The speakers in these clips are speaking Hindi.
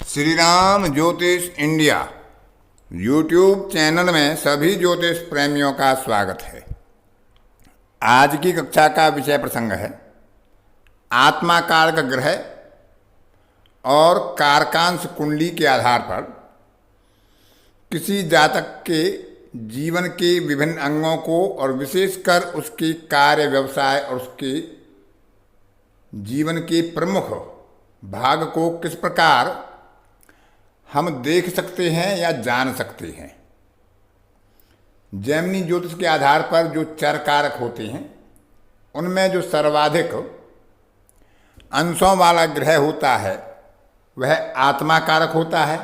श्री राम ज्योतिष इंडिया यूट्यूब चैनल में सभी ज्योतिष प्रेमियों का स्वागत है। आज की कक्षा का विषय प्रसंग है आत्मा कारक ग्रह और कारकांश कुंडली के आधार पर किसी जातक के जीवन के विभिन्न अंगों को और विशेषकर उसके कार्य व्यवसाय और उसके जीवन के प्रमुख भाग को किस प्रकार हम देख सकते हैं या जान सकते हैं। जैमिनी ज्योतिष के आधार पर जो चर कारक होते हैं उनमें जो सर्वाधिक अंशों वाला ग्रह होता है वह आत्मा कारक होता है।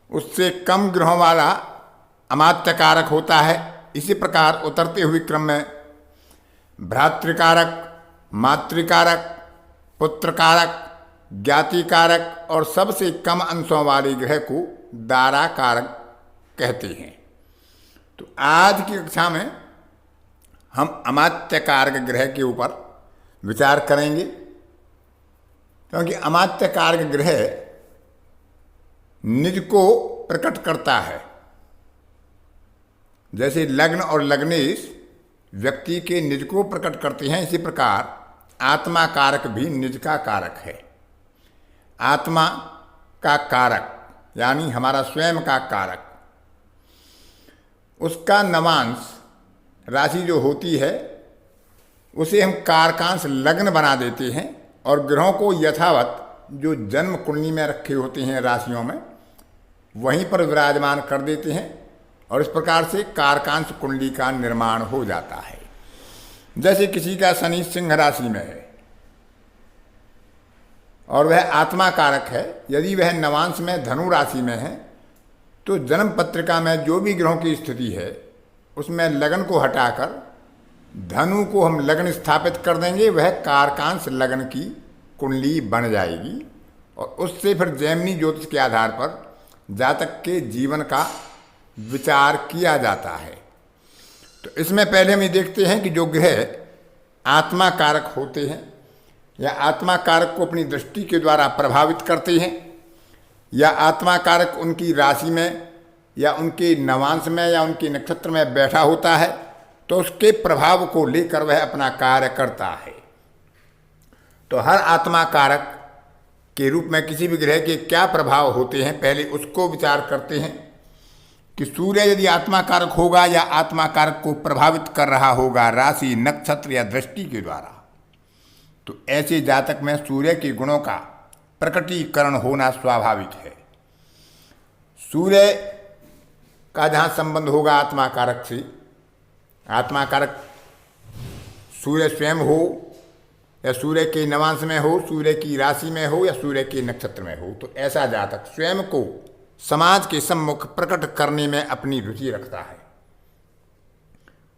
उससे कम ग्रहों वाला अमात्य कारक होता है। इसी प्रकार उतरते हुए क्रम में भ्रातृकारक, मातृकारक, पुत्रकारक, ज्ञाति कारक और सबसे कम अंशों वाले ग्रह को दारा कारक कहते हैं। तो आज की कक्षा में हम अमात्य कारक ग्रह के ऊपर विचार करेंगे, क्योंकि अमात्य कारक ग्रह निज को प्रकट करता है। जैसे लग्न और लग्नेश व्यक्ति के निज को प्रकट करते हैं, इसी प्रकार आत्मा कारक भी निज का कारक है। आत्मा का कारक यानी हमारा स्वयं का कारक, उसका नवांश राशि जो होती है उसे हम कारकांश लग्न बना देते हैं और ग्रहों को यथावत जो जन्म कुंडली में रखे होते हैं राशियों में वहीं पर विराजमान कर देते हैं और इस प्रकार से कारकांश कुंडली का निर्माण हो जाता है। जैसे किसी का शनि सिंह राशि में है और वह आत्मा कारक है, यदि वह नवांश में धनु राशि में है तो जन्म पत्रिका में जो भी ग्रहों की स्थिति है उसमें लगन को हटाकर धनु को हम लगन स्थापित कर देंगे, वह कारकांश लगन की कुंडली बन जाएगी और उससे फिर जैमिनी ज्योतिष के आधार पर जातक के जीवन का विचार किया जाता है। तो इसमें पहले हम ये देखते हैं कि जो ग्रह आत्मा कारक होते हैं या आत्मा कारक को अपनी दृष्टि के द्वारा प्रभावित करते हैं या आत्मा कारक उनकी राशि में या उनके नवांश में या उनके नक्षत्र में बैठा होता है तो उसके प्रभाव को लेकर वह अपना कार्य करता है। तो हर आत्मा कारक के रूप में किसी भी ग्रह के क्या प्रभाव होते हैं पहले उसको विचार करते हैं कि सूर्य यदि आत्मा कारक होगा या आत्मा कारक को प्रभावित कर रहा होगा राशि, नक्षत्र या दृष्टि के द्वारा, तो ऐसे जातक में सूर्य के गुणों का प्रकटीकरण होना स्वाभाविक है। सूर्य का जहाँ संबंध होगा आत्मा कारक से, आत्मा कारक सूर्य स्वयं हो या सूर्य के नवांश में हो, सूर्य की राशि में हो या सूर्य के नक्षत्र में हो, तो ऐसा जातक स्वयं को समाज के सम्मुख प्रकट करने में अपनी रुचि रखता है।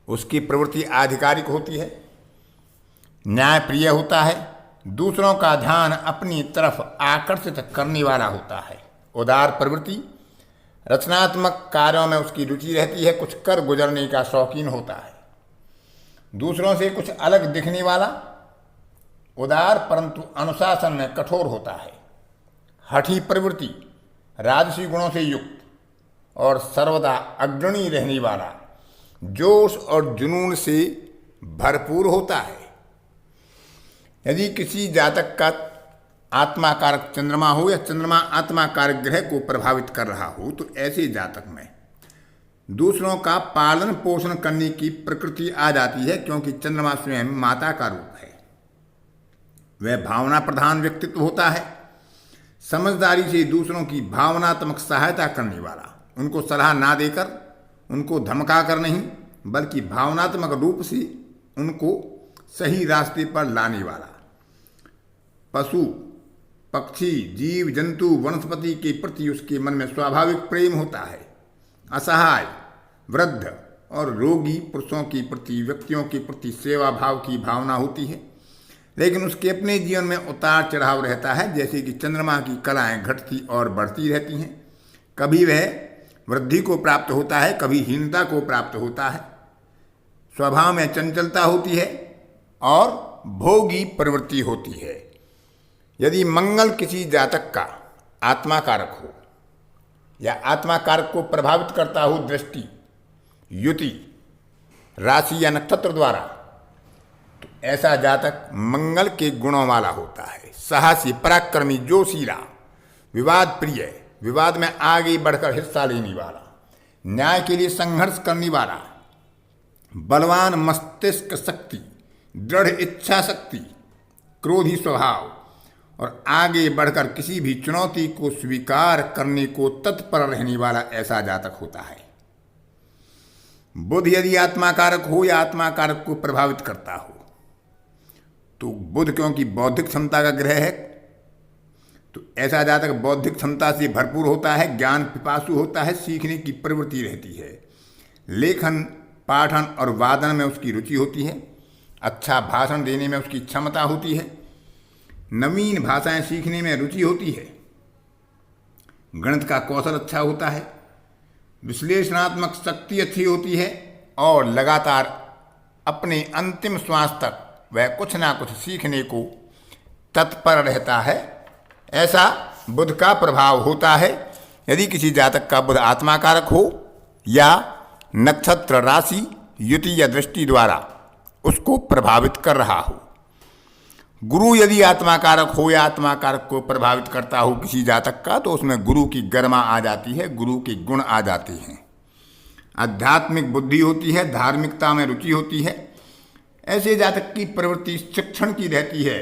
उसकी प्रवृत्ति आधिकारिक होती है, न्यायप्रिय होता है, दूसरों का ध्यान अपनी तरफ आकर्षित करने वाला होता है, उदार प्रवृत्ति, रचनात्मक कार्यों में उसकी रुचि रहती है, कुछ कर गुजरने का शौकीन होता है, दूसरों से कुछ अलग दिखने वाला, उदार परंतु अनुशासन में कठोर होता है, हठी प्रवृत्ति, राजसी गुणों से युक्त और सर्वदा अग्रणी रहने वाला, जोश और जुनून से भरपूर होता है। यदि किसी जातक का आत्मा कारक चंद्रमा हो या चंद्रमा आत्मा कारक ग्रह को प्रभावित कर रहा हो तो ऐसे जातक में दूसरों का पालन पोषण करने की प्रकृति आ जाती है, क्योंकि चंद्रमा स्वयं माता का रूप है। वह भावना प्रधान व्यक्तित्व होता है, समझदारी से दूसरों की भावनात्मक सहायता करने वाला, उनको सलाह ना देकर, उनको धमका कर नहीं बल्कि भावनात्मक रूप से उनको सही रास्ते पर लाने वाला, पशु पक्षी जीव जंतु वनस्पति के प्रति उसके मन में स्वाभाविक प्रेम होता है, असहाय वृद्ध और रोगी पुरुषों के प्रति व्यक्तियों के प्रति सेवा भाव की भावना होती है, लेकिन उसके अपने जीवन में उतार चढ़ाव रहता है। जैसे कि चंद्रमा की कलाएं घटती और बढ़ती रहती हैं, कभी वह वृद्धि को प्राप्त होता है, कभी हीनता को प्राप्त होता है, स्वभाव में चंचलता होती है और भोगी प्रवृत्ति होती है। यदि मंगल किसी जातक का आत्मा कारक हो या आत्मा कारक को प्रभावित करता हो दृष्टि, युति, राशि या नक्षत्र द्वारा, तो ऐसा जातक मंगल के गुणों वाला होता है। साहसी, पराक्रमी, जोशीला, विवाद प्रिय, विवाद में आगे बढ़कर हिस्सा लेने वाला, न्याय के लिए संघर्ष करने वाला, बलवान मस्तिष्क शक्ति, दृढ़ इच्छा शक्ति, क्रोधी स्वभाव और आगे बढ़कर किसी भी चुनौती को स्वीकार करने को तत्पर रहने वाला ऐसा जातक होता है। बुध यदि आत्माकारक हो या आत्माकारक को प्रभावित करता हो, तो बुध क्योंकि बौद्धिक क्षमता का ग्रह है, तो ऐसा जातक बौद्धिक क्षमता से भरपूर होता है, ज्ञान पिपासु होता है, सीखने की प्रवृत्ति रहती है, लेखन, पाठन और वादन में उसकी रुचि होती है, अच्छा भाषण देने में उसकी क्षमता होती है, नवीन भाषाएं सीखने में रुचि होती है, गणित का कौशल अच्छा होता है, विश्लेषणात्मक शक्ति अच्छी होती है और लगातार अपने अंतिम श्वास तक वह कुछ ना कुछ सीखने को तत्पर रहता है। ऐसा बुध का प्रभाव होता है यदि किसी जातक का बुध आत्माकारक हो या नक्षत्र, राशि, युति या दृष्टि द्वारा उसको प्रभावित कर रहा हो। गुरु यदि आत्माकारक हो या आत्माकारक को प्रभावित करता हो किसी जातक का, तो उसमें गुरु की गरिमा आ जाती है, गुरु के गुण आ जाते हैं, आध्यात्मिक बुद्धि होती है, धार्मिकता में रुचि होती है। ऐसे जातक की प्रवृत्ति शिक्षण की रहती है।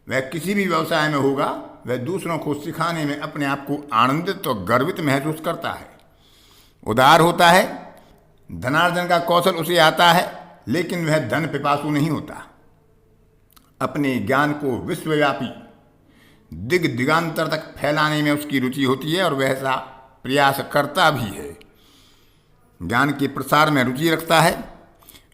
वह किसी भी व्यवसाय में होगा, वह दूसरों को सिखाने में अपने आप को आनंदित और गर्वित महसूस करता है। उदार होता है, धनार्जन का कौशल उसे आता है, लेकिन वह धन पिपासु नहीं होता। अपने ज्ञान को विश्वव्यापी दिगांतर तक फैलाने में उसकी रुचि होती है और वह ऐसा प्रयास करता भी है। ज्ञान के प्रसार में रुचि रखता है,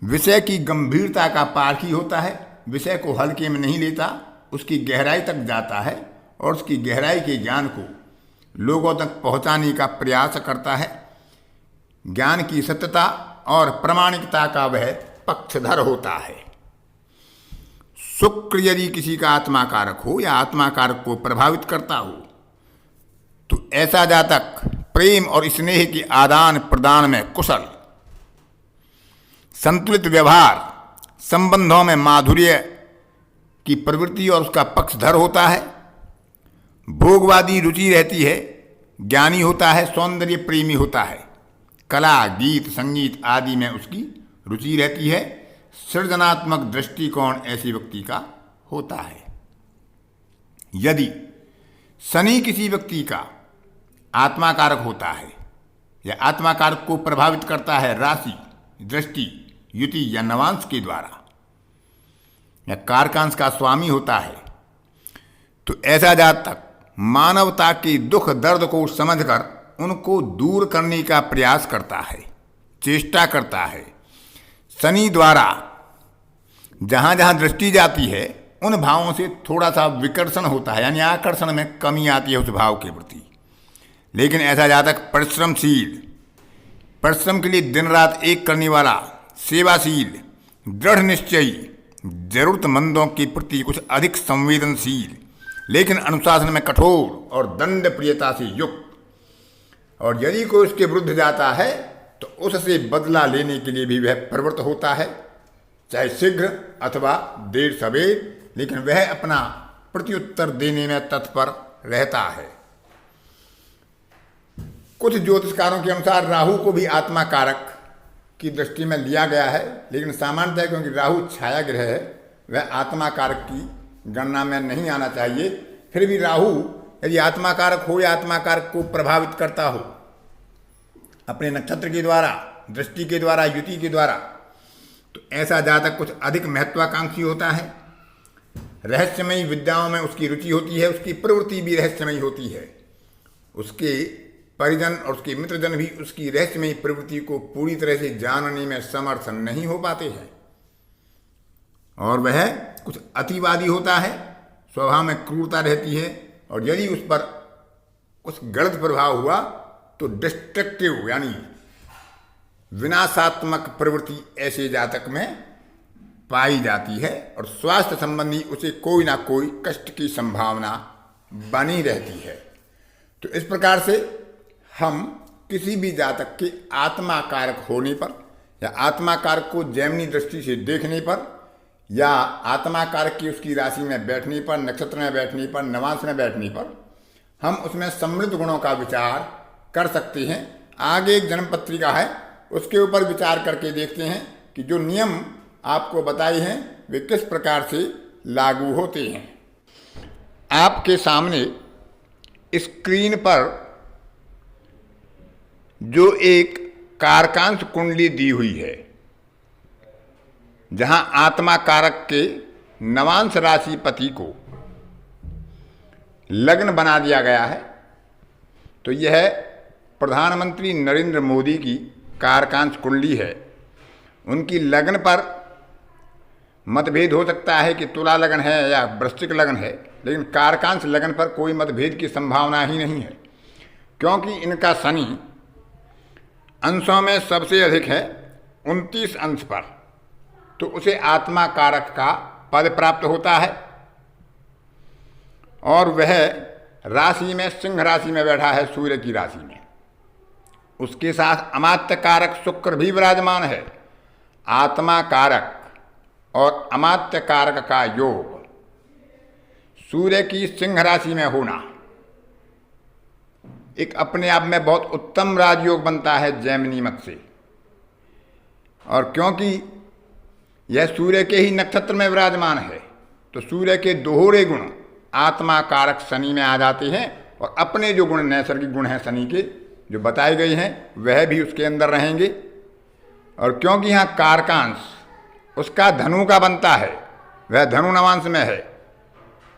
विषय की गंभीरता का पारखी होता है, विषय को हल्के में नहीं लेता, उसकी गहराई तक जाता है और उसकी गहराई के ज्ञान को लोगों तक पहुंचाने का प्रयास करता है। ज्ञान की सत्यता और प्रामाणिकता का वह पक्षधर होता है। शुक्र यदि किसी का आत्माकारक हो या आत्माकारक को प्रभावित करता हो, तो ऐसा जातक प्रेम और स्नेह के आदान प्रदान में कुशल, संतुलित व्यवहार, संबंधों में माधुर्य की प्रवृत्ति और उसका पक्षधर होता है। भोगवादी रुचि रहती है, ज्ञानी होता है, सौंदर्य प्रेमी होता है, कला, गीत, संगीत आदि में उसकी रुचि रहती है। सृजनात्मक दृष्टिकोण ऐसे व्यक्ति का होता है। यदि शनि किसी व्यक्ति का आत्माकारक होता है या आत्माकारक को प्रभावित करता है राशि, दृष्टि, युति या नवांश के द्वारा या कारकांश का स्वामी होता है, तो ऐसा जातक मानवता के दुख दर्द को समझकर उनको दूर करने का प्रयास करता है, चेष्टा करता है। शनि द्वारा जहाँ जहाँ दृष्टि जाती है उन भावों से थोड़ा सा विकर्षण होता है, यानी आकर्षण में कमी आती है उस भाव के प्रति। लेकिन ऐसा जातक परिश्रमशील, परिश्रम के लिए दिन रात एक करने वाला, सेवाशील, दृढ़ निश्चयी, जरूरतमंदों के प्रति कुछ अधिक संवेदनशील, लेकिन अनुशासन में कठोर और दंड प्रियता से युक्त, और यदि कोई उसके विरुद्ध जाता है तो उससे बदला लेने के लिए भी वह प्रवृत्त होता है, चाहे शीघ्र अथवा देर सवेर, लेकिन वह अपना प्रत्युत्तर देने में तत्पर रहता है। कुछ ज्योतिषकारों के अनुसार राहु को भी आत्मा कारक की दृष्टि में लिया गया है, लेकिन सामान्यतः क्योंकि राहु छाया ग्रह है, वह आत्मा कारक की गणना में नहीं आना चाहिए। फिर भी राहु यदि आत्मा कारक हो या आत्मा कारक को प्रभावित करता हो अपने नक्षत्र के द्वारा, दृष्टि के द्वारा, युति के द्वारा, तो ऐसा जातक कुछ अधिक महत्वाकांक्षी होता है। रहस्यमयी विद्याओं में उसकी रुचि होती है, उसकी प्रवृत्ति भी रहस्यमयी होती है। उसके परिजन और उसके मित्रजन भी उसकी रहस्यमयी प्रवृत्ति को पूरी तरह से जानने में समर्थ नहीं हो पाते हैं, और वह कुछ अतिवादी होता है, स्वभाव में क्रूरता रहती है, और यदि उस पर कुछ गलत प्रभाव हुआ तो डिस्ट्रक्टिव यानी विनाशात्मक प्रवृत्ति ऐसे जातक में पाई जाती है, और स्वास्थ्य संबंधी उसे कोई ना कोई कष्ट की संभावना बनी रहती है। तो इस प्रकार से हम किसी भी जातक के आत्मा कारक होने पर या आत्मा कारक को जैमिनी दृष्टि से देखने पर या आत्मा कारक की उसकी राशि में बैठने पर, नक्षत्र में बैठने पर, नवांश में बैठने पर हम उसमें समृद्ध गुणों का विचार कर सकते हैं। आगे एक जन्म पत्रिका है, उसके ऊपर विचार करके देखते हैं कि जो नियम आपको बताए हैं वे किस प्रकार से लागू होते हैं। आपके सामने स्क्रीन पर जो एक कारकांश कुंडली दी हुई है, जहां आत्मा कारक के नवांश राशि पति को लग्न बना दिया गया है, तो यह प्रधानमंत्री नरेंद्र मोदी की कारकांश कुंडली है। उनकी लग्न पर मतभेद हो सकता है कि तुला लग्न है या वृश्चिक लग्न है, लेकिन कारकांश लग्न पर कोई मतभेद की संभावना ही नहीं है, क्योंकि इनका शनि अंशों में सबसे अधिक है, 29 अंश पर, तो उसे आत्मा कारक का पद प्राप्त होता है। और वह राशि में सिंह राशि में बैठा है, सूर्य की राशि में। उसके साथ अमात्य कारक शुक्र भी विराजमान है। आत्मा कारक और अमात्य कारक का योग, सूर्य की सिंह राशि में होना एक अपने आप में बहुत उत्तम राजयोग बनता है जैमिनी मत से। और क्योंकि यह सूर्य के ही नक्षत्र में विराजमान है, तो सूर्य के दोहरे गुण आत्मा कारक शनि में आ जाते हैं, और अपने जो गुण नैसर्गिक गुण हैं शनि के जो बताए गए हैं वह भी उसके अंदर रहेंगे। और क्योंकि यहाँ कारकांश उसका धनु का बनता है, वह धनु नवांश में है,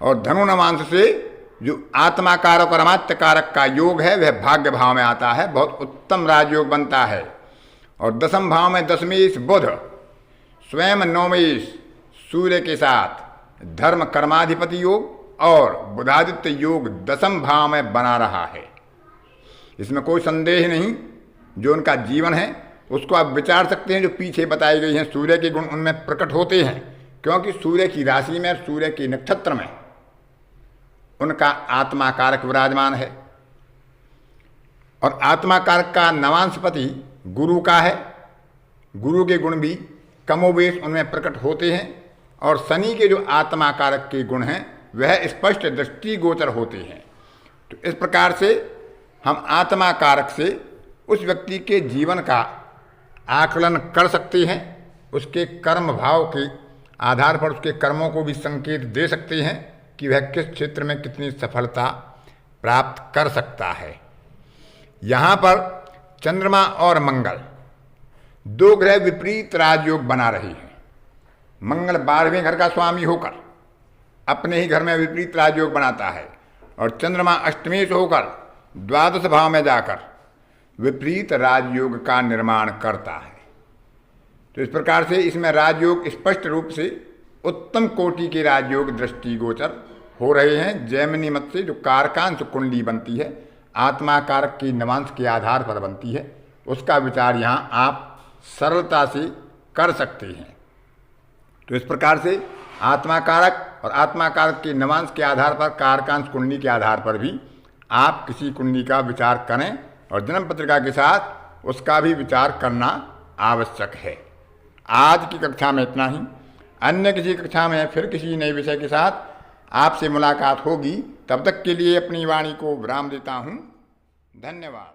और धनु नवांश से जो आत्मा कारक और अमात्य कारक का योग है वह भाग्य भाव में आता है, बहुत उत्तम राजयोग बनता है। और दसम भाव में दशमेश बुध स्वयं नवमेश सूर्य के साथ धर्म कर्माधिपति योग और बुधादित्य योग दसम भाव में बना रहा है। इसमें कोई संदेह नहीं, जो उनका जीवन है उसको आप विचार सकते हैं। जो पीछे बताई गई हैं सूर्य के गुण उनमें प्रकट होते हैं, क्योंकि सूर्य की राशि में और सूर्य के नक्षत्र में उनका आत्मा कारक विराजमान है। और आत्मा कारक का नवांशपति गुरु का है, गुरु के गुण भी कमोवेश उनमें प्रकट होते हैं। और शनि के जो आत्मा कारक के गुण हैं वह स्पष्ट दृष्टिगोचर होते हैं। तो इस प्रकार से हम आत्मा कारक से उस व्यक्ति के जीवन का आकलन कर सकते हैं, उसके कर्म भाव के आधार पर उसके कर्मों को भी संकेत दे सकते हैं कि वह किस क्षेत्र में कितनी सफलता प्राप्त कर सकता है। यहाँ पर चंद्रमा और मंगल दो ग्रह विपरीत राजयोग बना रहे हैं। मंगल 12वें घर का स्वामी होकर अपने ही घर में विपरीत राजयोग बनाता है, और चंद्रमा अष्टमेश होकर द्वादश भाव में जाकर विपरीत राजयोग का निर्माण करता है। तो इस प्रकार से इसमें राजयोग स्पष्ट रूप से उत्तम कोटि के राजयोग दृष्टिगोचर हो रहे हैं। जैमिनी मत से जो कारकांश कुंडली बनती है, आत्मा कारक की नवांश के आधार पर बनती है, उसका विचार यहाँ आप सरलता से कर सकते हैं। तो इस प्रकार से आत्मा कारक और आत्मा कारक के नवांश के आधार पर, कारकांश कुंडली के आधार पर भी आप किसी कुंडली का विचार करें, और जन्म पत्रिका के साथ उसका भी विचार करना आवश्यक है। आज की कक्षा में इतना ही। अन्य किसी कक्षा में फिर किसी नए विषय के साथ आपसे मुलाकात होगी। तब तक के लिए अपनी वाणी को विराम देता हूँ। धन्यवाद।